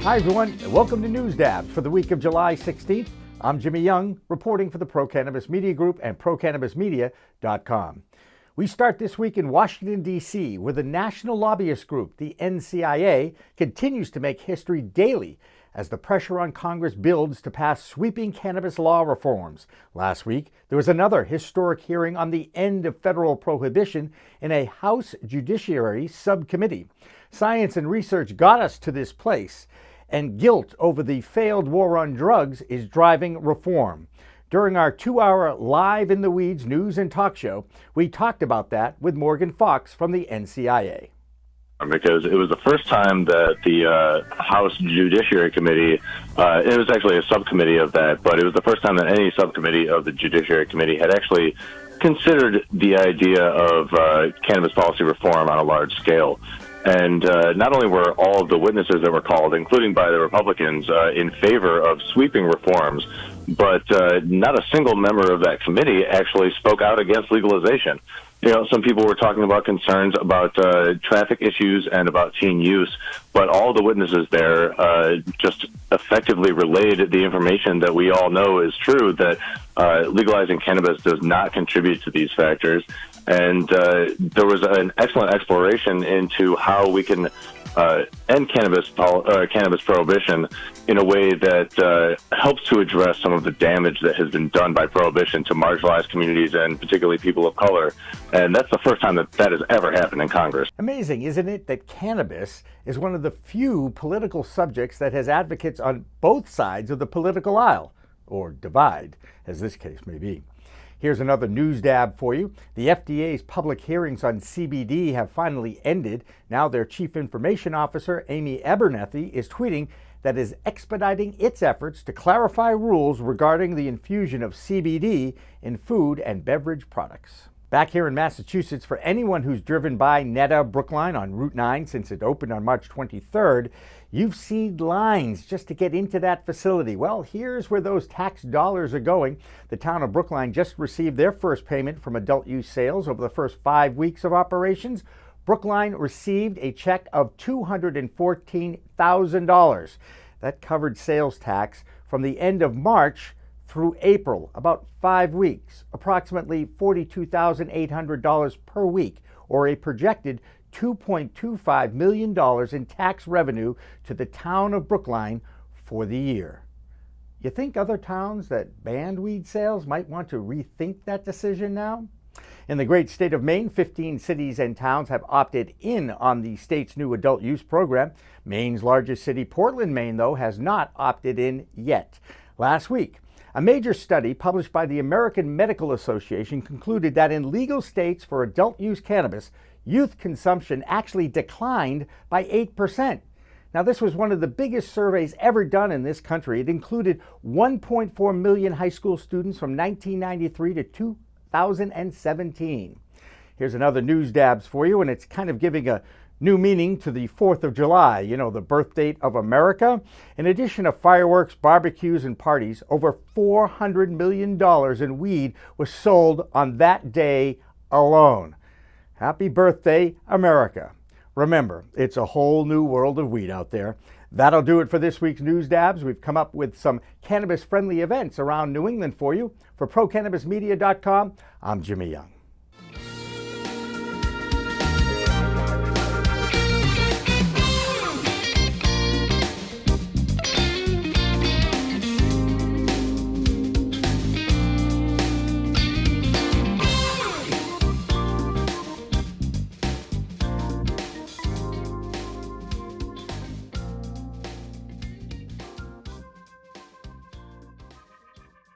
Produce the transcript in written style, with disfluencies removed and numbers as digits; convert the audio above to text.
Hi everyone, and welcome to News Dabs for the week of July 16th. I'm Jimmy Young, reporting for the Pro-Cannabis Media Group and ProCannabisMedia.com. We start this week in Washington, D.C., where the national lobbyist group, the NCIA, continues to make history daily as the pressure on Congress builds to pass sweeping cannabis law reforms. Last week, there was another historic hearing on the end of federal prohibition in a House Judiciary subcommittee. Science and research got us to this place, and guilt over the failed war on drugs is driving reform. During our 2-hour Live in the Weeds news and talk show, we talked about that with Morgan Fox from the NCIA. Because it was the first time that the House Judiciary Committee, it was actually a subcommittee of that, but it was the first time that any subcommittee of the Judiciary Committee had actually considered the idea of cannabis policy reform on a large scale. And not only were all of the witnesses that were called, including by the Republicans, in favor of sweeping reforms, but not a single member of that committee actually spoke out against legalization. You know, some people were talking about concerns about traffic issues and about teen use, but all the witnesses there just effectively relayed the information that we all know is true, that legalizing cannabis does not contribute to these factors. And there was an excellent exploration into how we can end cannabis prohibition in a way that helps to address some of the damage that has been done by prohibition to marginalized communities and particularly people of color. And that's the first time that that has ever happened in Congress. Amazing, isn't it, that cannabis is one of the few political subjects that has advocates on both sides of the political aisle, or divide, as this case may be. Here's another news dab for you. The FDA's public hearings on CBD have finally ended. Now their Chief Information Officer, Amy Abernethy, is tweeting that is expediting its efforts to clarify rules regarding the infusion of CBD in food and beverage products. Back here in Massachusetts, for anyone who's driven by Netta Brookline on Route 9 since it opened on March 23rd, you've seen lines just to get into that facility. Well, here's where those tax dollars are going. The town of Brookline just received their first payment from adult use sales over the first 5 weeks of operations. Brookline received a check of $214,000. That covered sales tax from the end of March through April, about 5 weeks, approximately $42,800 per week, or a projected $2.25 million in tax revenue to the town of Brookline for the year. You think other towns that banned weed sales might want to rethink that decision now? In the great state of Maine, 15 cities and towns have opted in on the state's new adult use program. Maine's largest city, Portland, Maine, though, has not opted in yet. Last week, a major study published by the American Medical Association concluded that in legal states for adult use cannabis, youth consumption actually declined by 8%. Now, this was one of the biggest surveys ever done in this country. It included 1.4 million high school students from 1993 to 2017. Here's another news dabs for you, and it's kind of giving a new meaning to the 4th of July, you know, the birth date of America. In addition to fireworks, barbecues, and parties, over $400 million in weed was sold on that day alone. Happy birthday, America. Remember, it's a whole new world of weed out there. That'll do it for this week's News Dabs. We've come up with some cannabis-friendly events around New England for you. For ProCannabisMedia.com, I'm Jimmy Young.